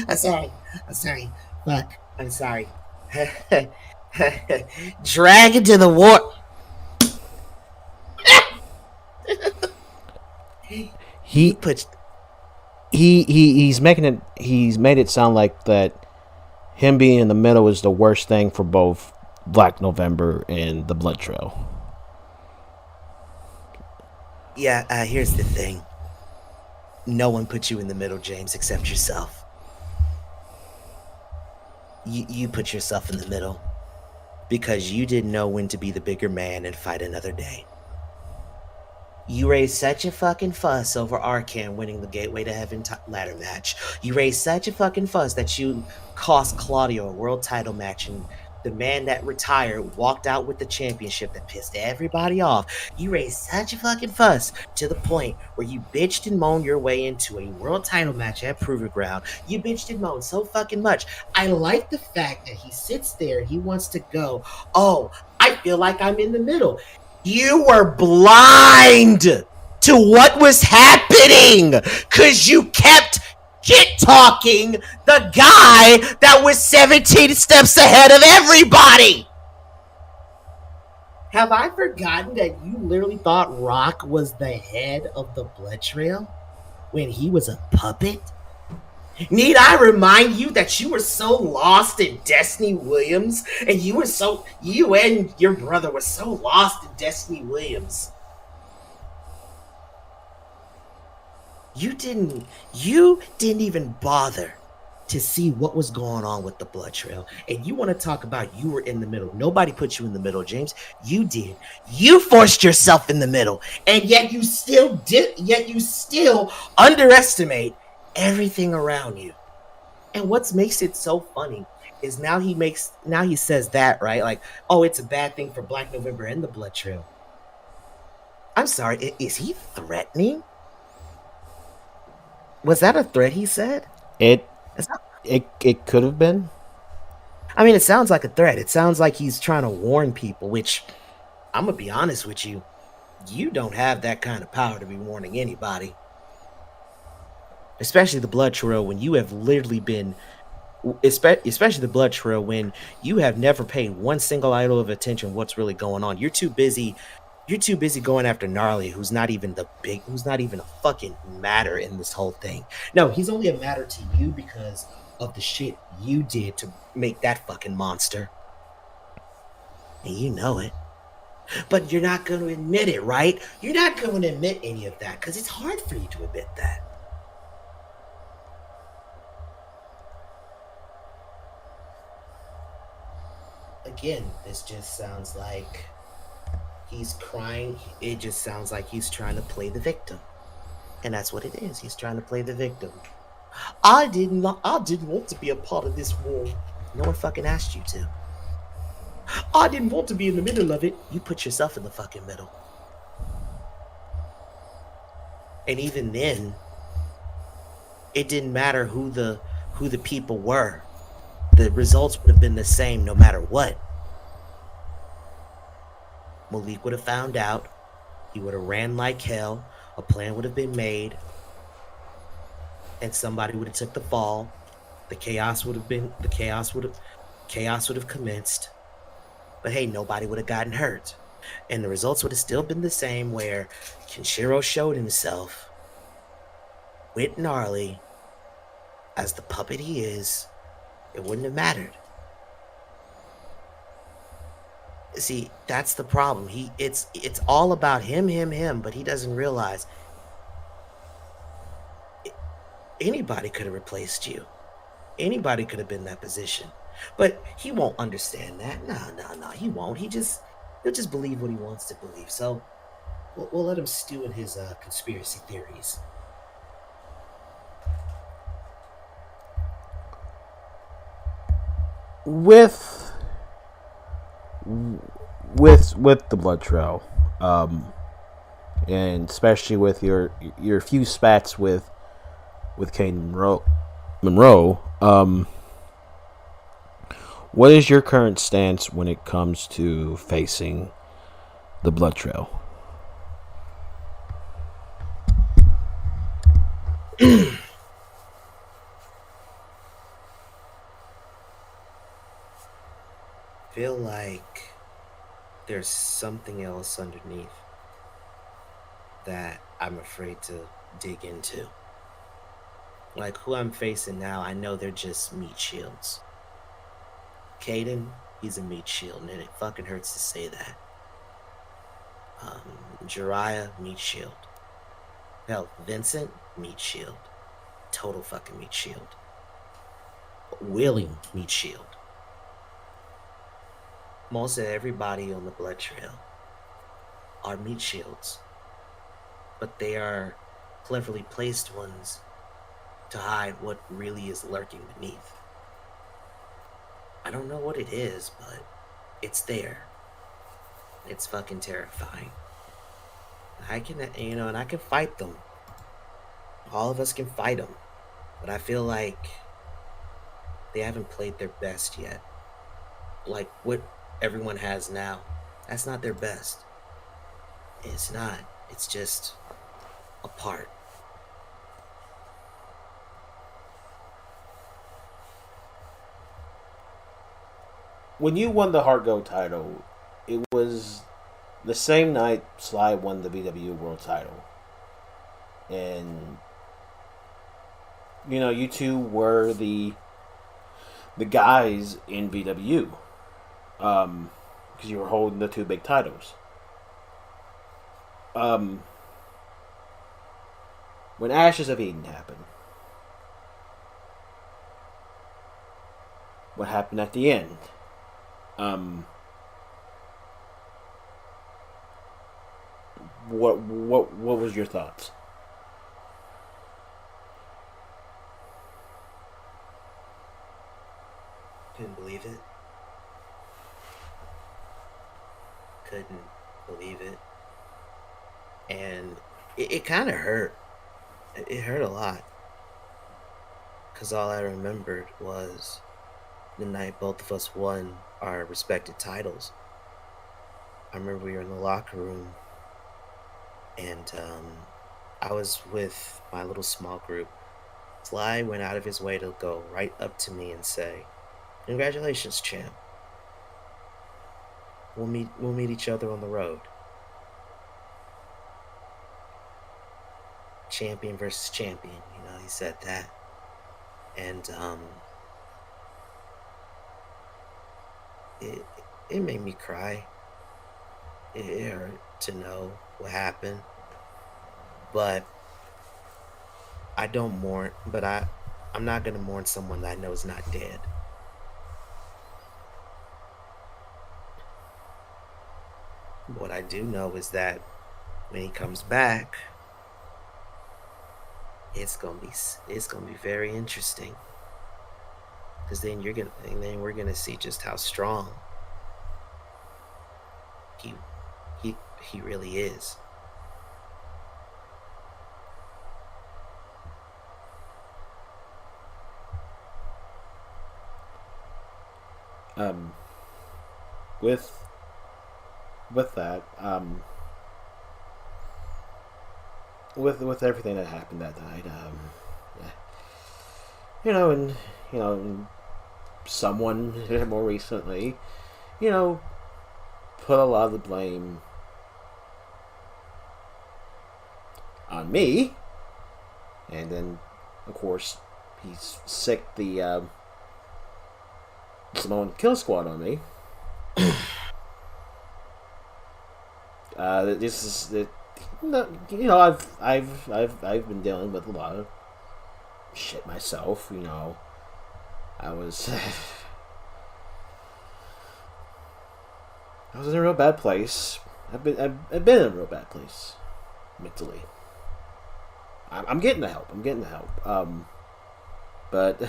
I'm sorry. Fuck. I'm sorry. Drag into the war. he put. He's made it sound like that him being in the middle is the worst thing for both Black November and the Blood Trail. Yeah, here's the thing. No one put you in the middle, James, except yourself. You put yourself in the middle because you didn't know when to be the bigger man and fight another day. You raised such a fucking fuss over Arcan winning the Gateway to Heaven ladder match. You raised such a fucking fuss that you cost Claudio a world title match, and the man that retired walked out with the championship that pissed everybody off. You raised such a fucking fuss to the point where you bitched and moaned your way into a world title match at Proving Ground. You bitched and moaned so fucking much. I like the fact that he sits there and he wants to go, oh, I feel like I'm in the middle. You were blind to what was happening because you kept shit talking the guy that was 17 steps ahead of everybody. Have I forgotten that you literally thought Rock was the head of the Blood Trail when he was a puppet? Need I remind you that you were so lost in Destiny Williams, and you and your brother were so lost in Destiny Williams? You didn't even bother to see what was going on with the Blood Trail. And you want to talk about you were in the middle. Nobody put you in the middle, James. You did. You forced yourself in the middle. And yet you still underestimate everything around you. And what makes it so funny is now he says that, right? Like, oh, it's a bad thing for Black November and the Blood Trail. I'm sorry, is he threatening? Was that a threat he said? It could have been. I mean, it sounds like a threat. It sounds like he's trying to warn people, which I'm going to be honest with you. You don't have that kind of power to be warning anybody. Especially the Blood Trail when you have literally been, especially the Blood Trail when you have never paid one single iota of attention what's really going on. You're too busy going after Gnarly, who's not even a fucking matter in this whole thing. No, he's only a matter to you because of the shit you did to make that fucking monster. And you know it. But you're not going to admit it, right? You're not going to admit any of that because it's hard for you to admit that. Again, this just sounds like he's crying. It just sounds like he's trying to play the victim. And that's what it is. He's trying to play the victim. I didn't want to be a part of this war. No one fucking asked you to. I didn't want to be in the middle of it. You put yourself in the fucking middle. And even then, it didn't matter who the people were. The results would have been the same no matter what. Malik would have found out. He would have ran like hell. A plan would have been made. And somebody would have took the fall. The chaos would have commenced. But hey, nobody would have gotten hurt. And the results would have still been the same where Kenshiro showed himself with gnarly as the puppet he is. It wouldn't have mattered. See, that's the problem. It's all about him, but he doesn't realize anybody could have replaced you. Anybody could have been in that position. But he won't understand that. No, he won't. He'll just believe what he wants to believe. So we'll let him stew in his conspiracy theories. With with the blood trail, and especially with your few spats with Kane Monroe, what is your current stance when it comes to facing the blood trail? Feel like there's something else underneath that I'm afraid to dig into. Like who I'm facing now, I know they're just meat shields. Caden, he's a meat shield, and it fucking hurts to say that. Jiraiya, meat shield. Hell, Vincent, meat shield. Total fucking meat shield. Willie, meat shield. Most of everybody on the blood trail are meat shields, but they are cleverly placed ones to hide what really is lurking beneath. I don't know what it is, but it's there. It's fucking terrifying. I can, and I can fight them. All of us can fight them, but I feel like they haven't played their best yet. Like what everyone has now, that's not their best. It's not. It's just a part. When you won the Heart Gold title, it was the same night Sly won the VW World title. And you two were the guys in VW, because you were holding the two big titles. When Ashes of Eden happened, what happened at the end? What was your thoughts? Couldn't believe it. Couldn't believe it. And it kind of hurt. It hurt a lot. Because all I remembered was the night both of us won our respected titles. I remember we were in the locker room, and I was with my little small group. Sly went out of his way to go right up to me and say, "Congratulations, champ. We'll meet each other on the road." Champion versus champion, he said that. And it made me cry. It hurt to know what happened. But I don't mourn, but I'm not gonna mourn someone that I know is not dead. What I do know is that when he comes back, it's gonna be very interesting. Because then we're gonna see just how strong he he really is. Um, with that, with everything that happened that night, yeah. And someone more recently, you know, put a lot of the blame on me, and then, of course, he's sick the Samoan Kill Squad on me. This is the, I've been dealing with a lot of shit myself. I was I was in a real bad place. I've been in a real bad place mentally. I'm getting the help. I'm getting the help. But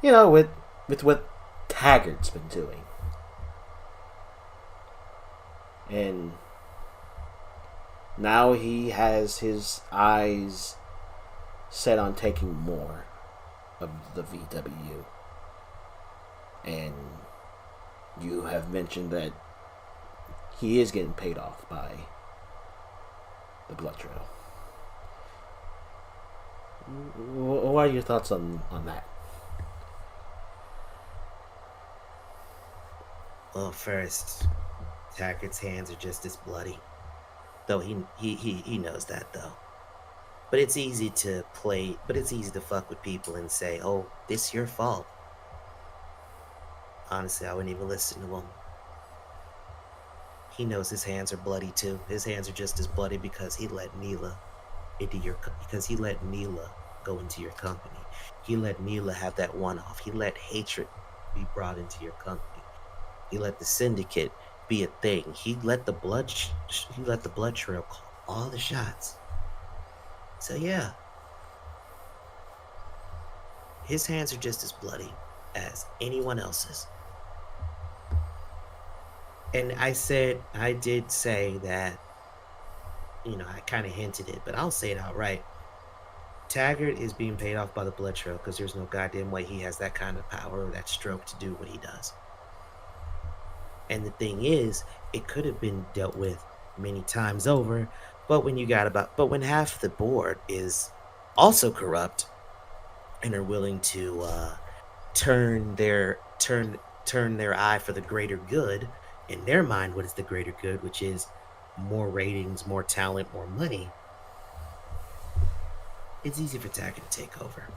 with what Taggart's been doing, and now he has his eyes set on taking more of the VW, and you have mentioned that he is getting paid off by the Blood Trail. What are your thoughts on that? Well, first, Taggart's hands are just as bloody. Though he knows that though. But it's easy to play, but it's easy to fuck with people and say, oh, this your fault. Honestly, I wouldn't even listen to him. He knows his hands are bloody too. His hands are just as bloody because he let Neela go into your company. He let Neela have that one-off. He let hatred be brought into your company. He let the syndicate be a thing. He let the blood trail call all the shots. So yeah, his hands are just as bloody as anyone else's. And I did say that, I kind of hinted it, but I'll say it outright. Taggart is being paid off by the Blood Trail because there's no goddamn way he has that kind of power or that stroke to do what he does. And the thing is, it could have been dealt with many times over, but when half the board is also corrupt and are willing to turn their eye for the greater good, in their mind, what is the greater good, which is more ratings, more talent, more money, it's easy for Taggart to take over.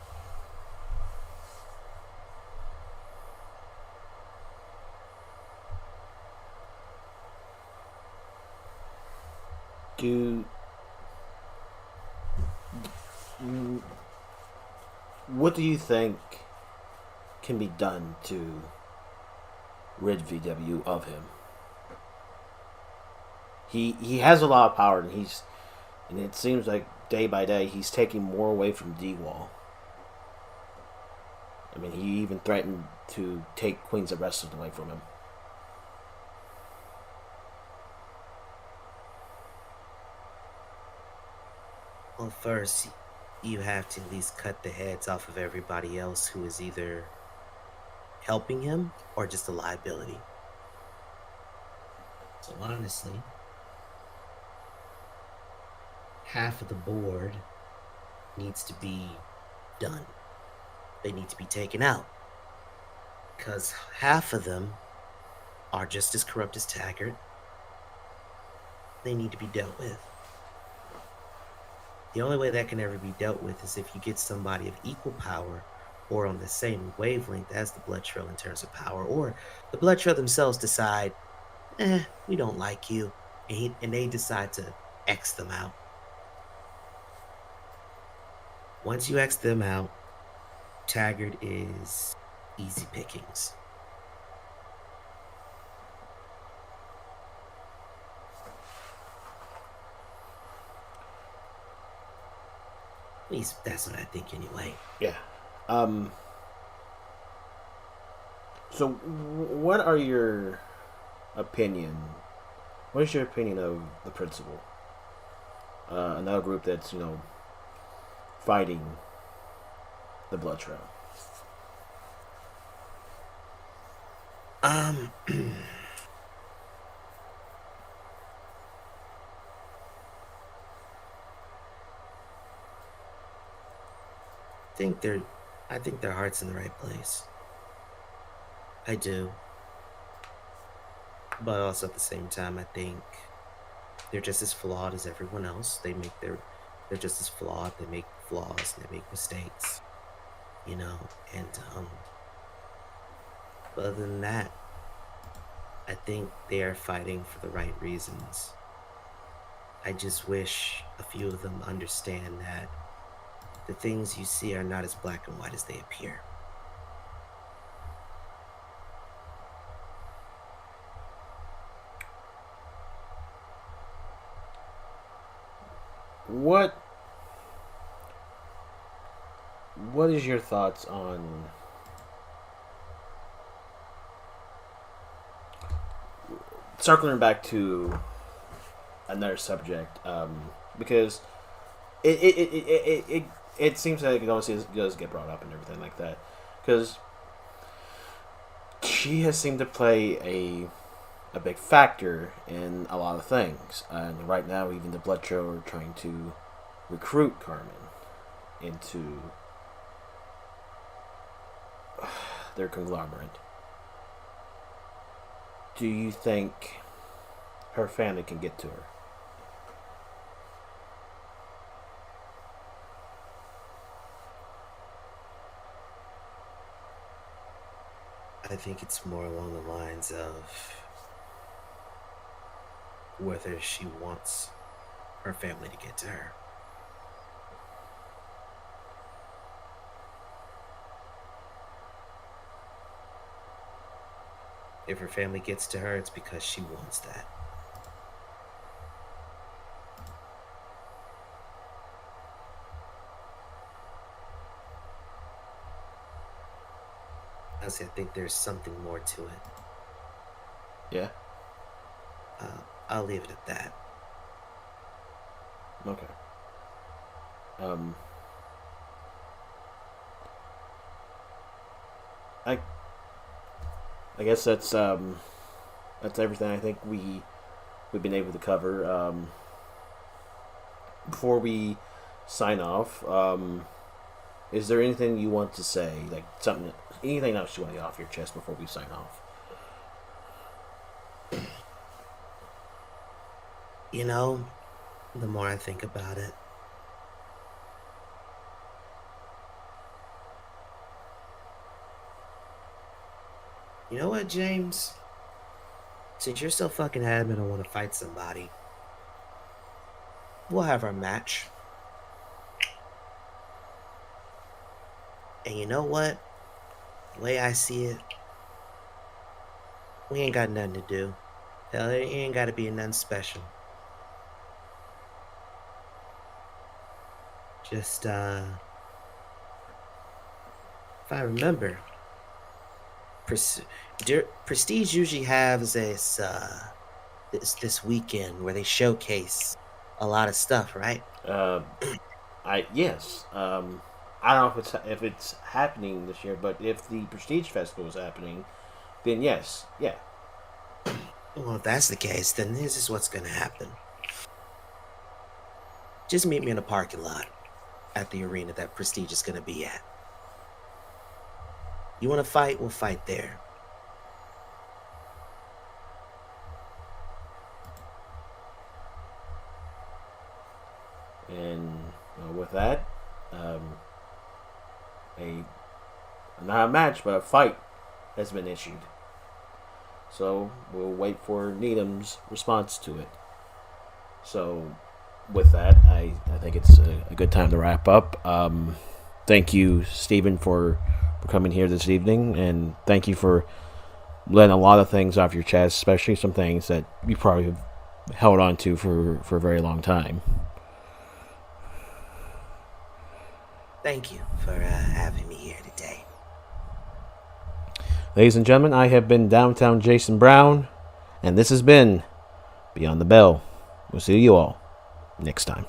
What do you think can be done to rid VW of him? He has a lot of power, and it seems like day by day he's taking more away from D-Wall. I mean, he even threatened to take Queens of Wrestling away from him. Well, first, you have to at least cut the heads off of everybody else who is either helping him or just a liability. So honestly, half of the board needs to be done. They need to be taken out. Because half of them are just as corrupt as Taggart. They need to be dealt with. The only way that can ever be dealt with is if you get somebody of equal power or on the same wavelength as the Blood Trail in terms of power, or the Blood Trail themselves decide, we don't like you, and they decide to X them out. Once you X them out, Taggart is easy pickings. At least that's what I think anyway. Yeah. So, what are your opinion? What is your opinion of the principal? Another group that's fighting the Blood Trail. I think I think their heart's in the right place. I do. But also at the same time, I think they're just as flawed as everyone else. They're just as flawed. They make flaws. They make mistakes. You know, and but other than that, I think they are fighting for the right reasons. I just wish a few of them understand that the things you see are not as black and white as they appear. What What is your thoughts on circling back to another subject? Because it seems like it always does get brought up and everything like that. Because she has seemed to play a big factor in a lot of things. And right now, even the Blood Show are trying to recruit Carmen into their conglomerate. Do you think her family can get to her? I think it's more along the lines of whether she wants her family to get to her. If her family gets to her, it's because she wants that. Honestly, I think there's something more to it. Yeah. I'll leave it at that. Okay. Um. I. I guess that's everything. I think we've been able to cover. Before we sign off, is there anything you want to say, like something, anything else you want to get off your chest before we sign off? You know, the more I think about it, you know what, James? Since you're so fucking adamant I want to fight somebody, we'll have our match. And you know what? The way I see it, we ain't got nothing to do. Hell, it ain't got to be nothing special. Just, if I remember, Prestige usually has this weekend where they showcase a lot of stuff, right? Uh, I yes. I don't know if it's happening this year, but if the Prestige Festival is happening, then yes, yeah. Well, if that's the case, then this is what's gonna happen. Just meet me in the parking lot at the arena that Prestige is gonna be at. You want to fight? We'll fight there. And with that, um, a not a match, but a fight has been issued. So we'll wait for Needham's response to it. So with that, I think it's a good time to wrap up. Thank you, Stephen, for coming here this evening, and thank you for letting a lot of things off your chest, especially some things that you probably have held on to for a very long time. Thank you for having me here today. Ladies and gentlemen, I have been Downtown Jason Brown, and this has been Beyond the Bell. We'll see you all next time.